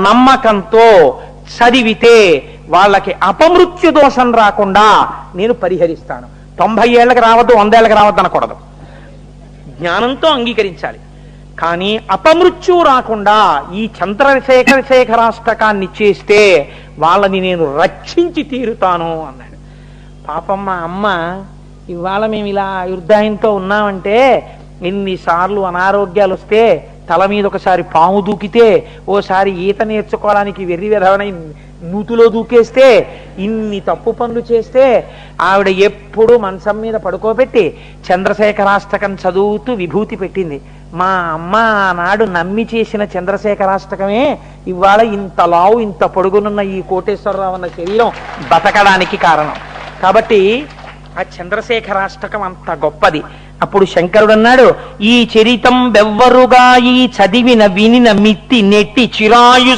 నమ్మకంతో చదివితే వాళ్ళకి అపమృత్యు దోషం రాకుండా నేను పరిహరిస్తాను. 90 ఏళ్ళకి రావద్దు, 100 ఏళ్ళకి రావద్దు అనకూడదు, జ్ఞానంతో అంగీకరించాలి. కానీ అపమృత్యు రాకుండా ఈ చంద్రశేఖరాష్టకాన్ని చేస్తే వాళ్ళని నేను రక్షించి తీరుతాను అన్నాడు. పాపం మా అమ్మ, ఇవాళ మేము ఇలా యుద్ధాయంతో ఉన్నామంటే ఎన్నిసార్లు అనారోగ్యాలు వస్తే, తల మీద ఒకసారి పాము దూకితే, ఓసారి ఈత నేర్చుకోవడానికి వెర్రి వెధవనై నూతులో దూకేస్తే, ఇన్ని తప్పు పనులు చేస్తే ఆవిడ ఎప్పుడు మంచం మీద పడుకోబెట్టి చంద్రశేఖరాష్టకం చదువుతూ విభూతి పెట్టింది. మా అమ్మ ఆనాడు నమ్మి చేసిన చంద్రశేఖరాష్టకమే ఇవాళ ఇంత లావు ఇంత పొడుగునున్న ఈ కోటేశ్వరరావు అన్న శరీరం బతకడానికి కారణం. కాబట్టి ఆ చంద్రశేఖరాష్టకం అంత గొప్పది. అప్పుడు శంకరుడు అన్నాడు, ఈ చరితం బెవ్వరుగా ఈ చదివిన వినిన మిత్తి నెట్టి చిరాయు